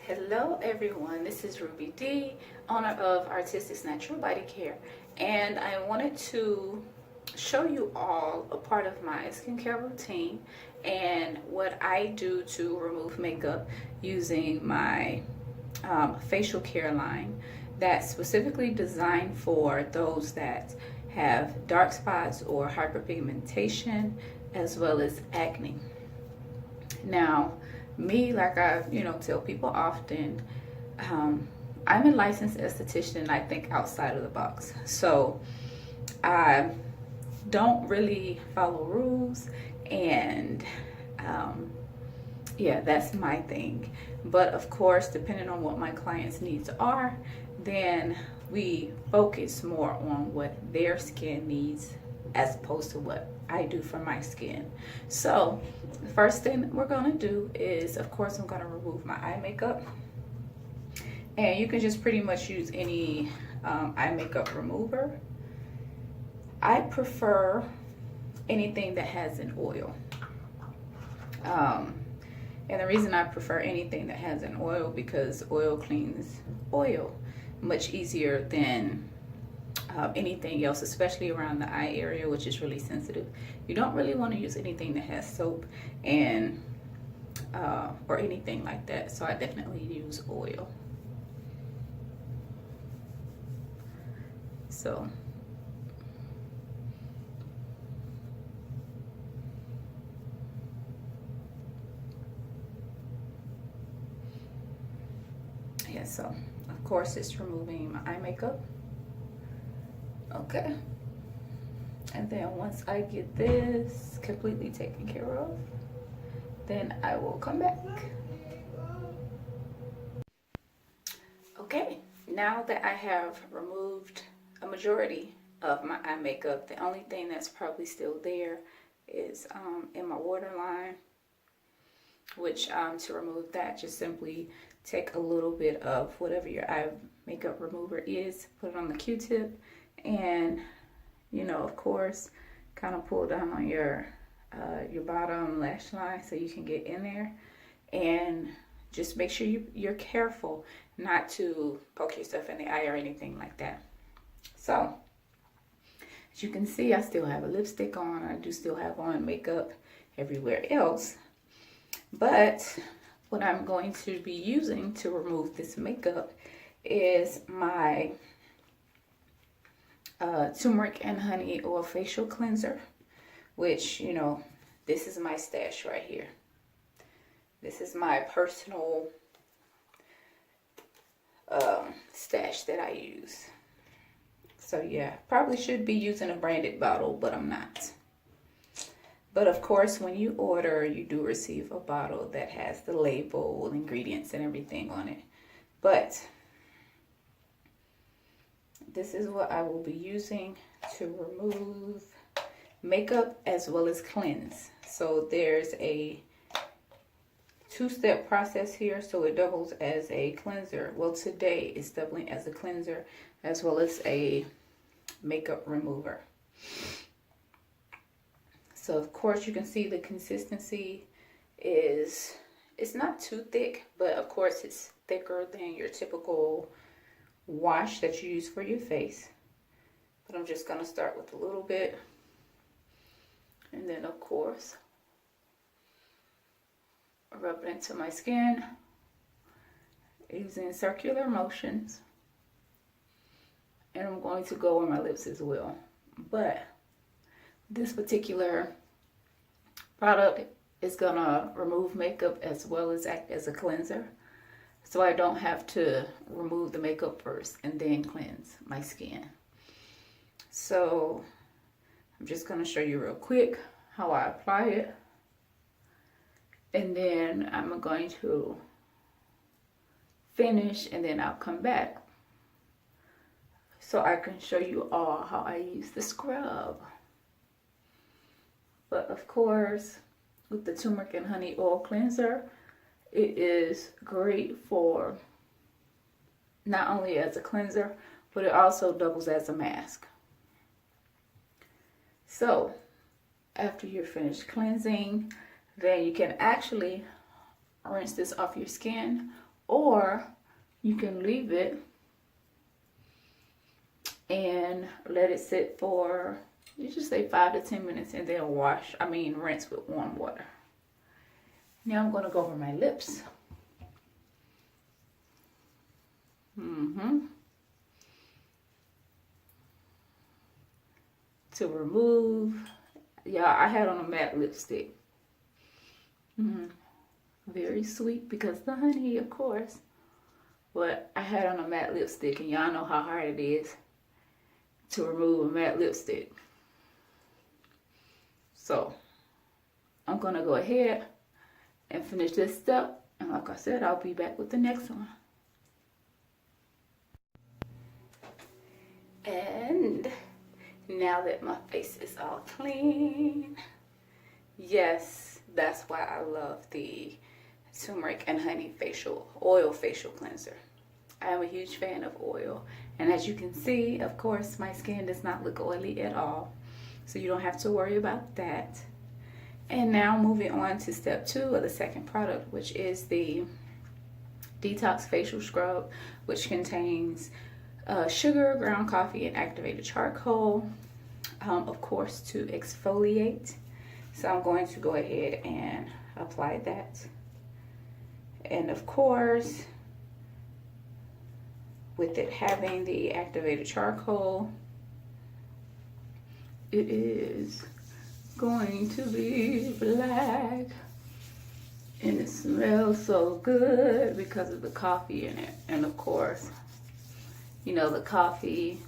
Hello everyone, this is Ruby D, owner of Artistic Natural Body Care, and I wanted to show you all a part of my skincare routine and what I do to remove makeup using my facial care line that's specifically designed for those that have dark spots or hyperpigmentation as well as acne. Now, me, like I, tell people often, I'm a licensed esthetician and I think outside of the box. So I don't really follow rules and yeah, that's my thing. But of course, depending on what my clients' needs are, then we focus more on what their skin needs as opposed to what I do for my skin. So the first thing that we're gonna do is, of course, I'm gonna remove my eye makeup. And you can just pretty much use any eye makeup remover. I prefer anything that has an oil. And the reason I prefer anything that has an oil because oil cleans oil much easier than anything else, especially around the eye area, which is really sensitive. You don't really want to use anything that has soap and or anything like that. So I definitely use oil. So yeah, so of course it's removing my eye makeup. Okay, and then once I get this completely taken care of, then I will come back. Okay, now that I have removed a majority of my eye makeup, the only thing that's probably still there is in my waterline, which to remove that, just simply take a little bit of whatever your eye makeup remover is, put it on the Q-tip, and of course, kind of pull down on your bottom lash line so you can get in there, and just make sure you're careful not to poke yourself in the eye or anything like that. So as you can see, I still have a lipstick on. I do still have on makeup everywhere else, but what I'm going to be using to remove this makeup is my turmeric and honey oil facial cleanser, which this is my stash right here. This is my personal stash that I use. So yeah, probably should be using a branded bottle, but I'm not. But of course, when you order, you do receive a bottle that has the label, ingredients, and everything on it. But this is what I will be using to remove makeup as well as cleanse. So there's a two-step process here, so it doubles as a cleanser. Well, today it's doubling as a cleanser as well as a makeup remover. So of course you can see the consistency it's not too thick, but of course it's thicker than your typical wash that you use for your face. But I'm just gonna start with a little bit, and then of course rub it into my skin using circular motions, and I'm going to go on my lips as well. But this particular product is gonna remove makeup as well as act as a cleanser, so I don't have to remove the makeup first and then cleanse my skin. So I'm just gonna show you real quick how I apply it, and then I'm going to finish, and then I'll come back so I can show you all how I use the scrub. But of course, with the turmeric and honey oil cleanser, it is great for not only as a cleanser, but it also doubles as a mask. So after you're finished cleansing, then you can actually rinse this off your skin, or you can leave it and let it sit for, you just say 5 to 10 minutes and then rinse with warm water. Now I'm going to go over my lips. To remove, I had on a matte lipstick. Very sweet because the honey, of course. But I had on a matte lipstick, and y'all know how hard it is to remove a matte lipstick. So I'm gonna go ahead and finish this step, and like I said, I'll be back with the next one. And now that my face is all clean, yes, that's why I love the turmeric and honey oil facial cleanser. I am a huge fan of oil, and as you can see, of course, my skin does not look oily at all, so you don't have to worry about that. And now moving on to step 2 of the second product, which is the detox facial scrub, which contains sugar, ground coffee, and activated charcoal, of course, to exfoliate. So I'm going to go ahead and apply that. And of course, with it having the activated charcoal, it is going to be black, and it smells so good because of the coffee in it. And of course, you know, the coffee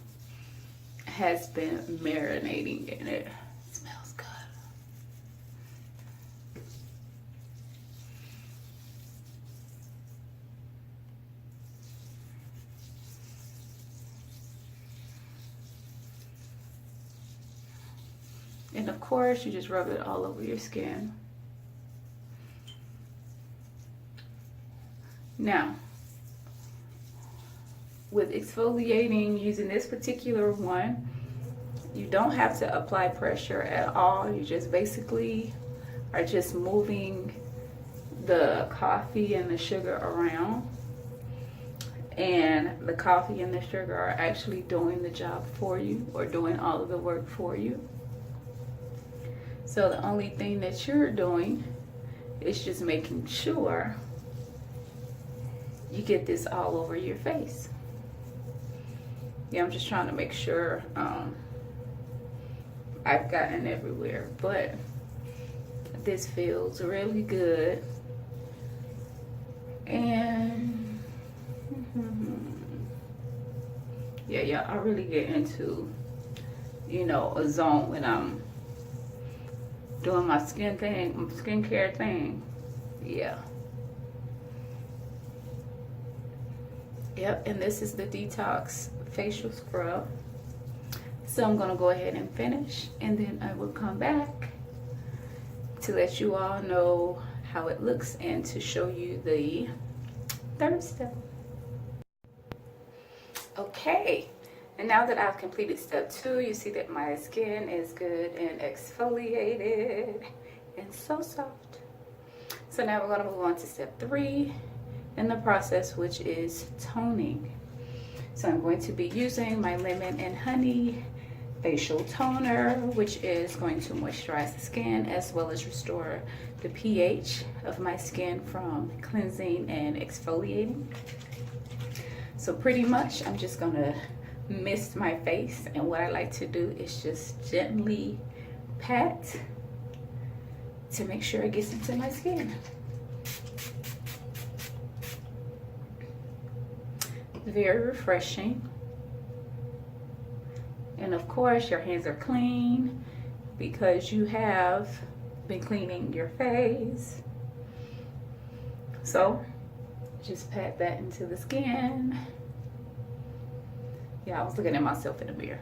has been marinating in it. It smells good. And of course, you just rub it all over your skin. Now, with exfoliating using this particular one, you don't have to apply pressure at all. You just basically are just moving the coffee and the sugar around, and the coffee and the sugar are actually doing the job for you, or doing all of the work for you. So the only thing that you're doing is just making sure you get this all over your face. Yeah, I'm just trying to make sure I've gotten everywhere, but this feels really good. And yeah, I really get into, you know, a zone when I'm doing my skincare thing. Yeah. Yep, and this is the detox facial scrub. So I'm gonna go ahead and finish, and then I will come back to let you all know how it looks and to show you the third step. Okay, and now that I've completed step 2, you see that my skin is good and exfoliated and so soft. So now we're gonna move on to step 3 in the process, which is toning. So I'm going to be using my lemon and honey facial toner, which is going to moisturize the skin as well as restore the pH of my skin from cleansing and exfoliating. So pretty much I'm just gonna mist my face, and what I like to do is just gently pat to make sure it gets into my skin. Very refreshing. And of course your hands are clean because you have been cleaning your face. So just pat that into the skin. Yeah, I was looking at myself in the mirror,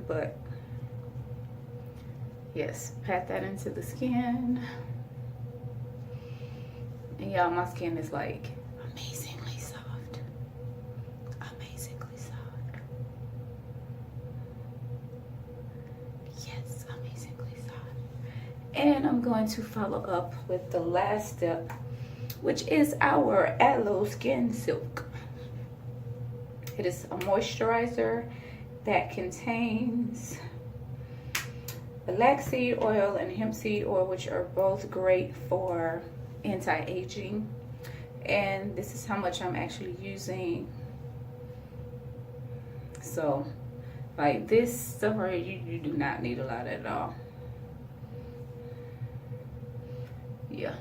but yes, pat that into the skin. And y'all, my skin is like amazingly soft. Amazingly soft. Yes, amazingly soft. And I'm going to follow up with the last step, which is our Aloe Skin Silk. It is a moisturizer that contains flax seed oil and hemp seed oil, which are both great for anti-aging. And this is how much I'm actually using. So like this stuff right, you do not need a lot at all. Yeah,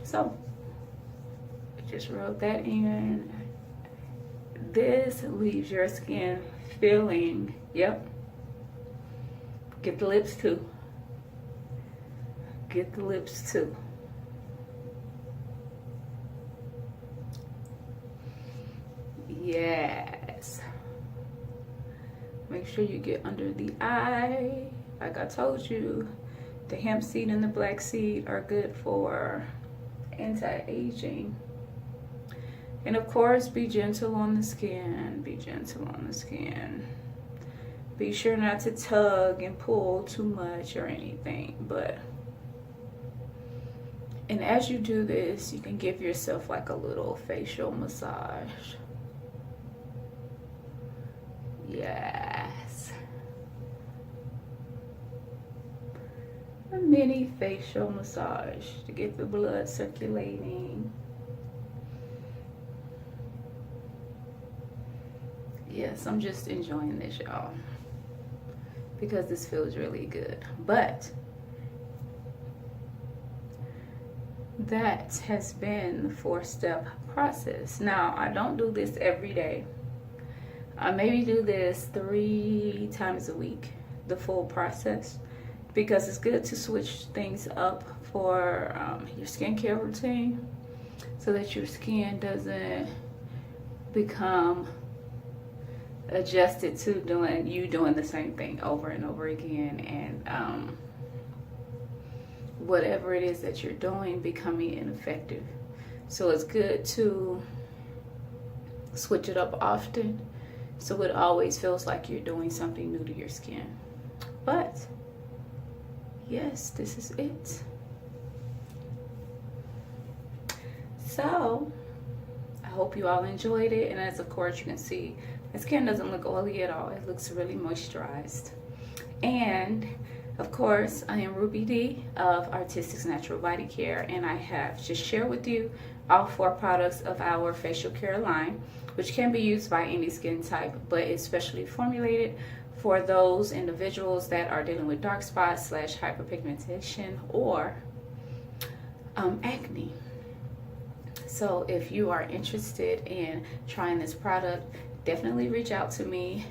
so just rub that in. This leaves your skin feeling, yep, get the lips too, get the lips too. Yes, make sure you get under the eye. Like I told you, the hemp seed and the black seed are good for anti-aging. And of course, be gentle on the skin. Be gentle on the skin. Be sure not to tug and pull too much or anything. And as you do this, you can give yourself like a little facial massage. Yes. A mini facial massage to get the blood circulating. Yes, I'm just enjoying this, y'all, because this feels really good. But that has been the 4-step process. Now, I don't do this every day. I maybe do this 3 times a week, the full process, because it's good to switch things up for your skincare routine so that your skin doesn't become adjusted to doing the same thing over and over again, and whatever it is that you're doing becoming ineffective. So it's good to switch it up often so it always feels like you're doing something new to your skin. But yes, this is it. So I hope you all enjoyed it, and as of course you can see, my skin doesn't look oily at all. It looks really moisturized. And of course, I am Ruby D of Artistics Natural Body Care, and I have just shared with you all 4 products of our facial care line, which can be used by any skin type, but it's specially formulated for those individuals that are dealing with dark spots / hyperpigmentation or acne. So if you are interested in trying this product, definitely reach out to me.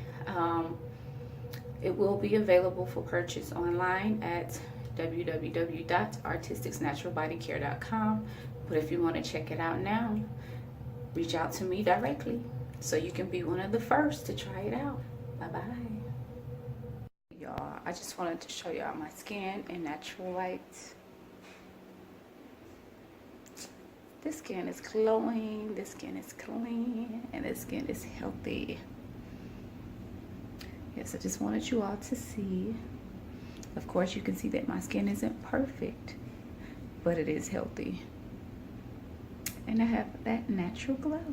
It will be available for purchase online at www.artisticsnaturalbodycare.com. But if you want to check it out now, reach out to me directly so you can be one of the first to try it out. Bye-bye. Y'all, I just wanted to show y'all my skin in natural light. This skin is glowing, this skin is clean, and this skin is healthy. Yes, I just wanted you all to see. Of course, you can see that my skin isn't perfect, but it is healthy. And I have that natural glow.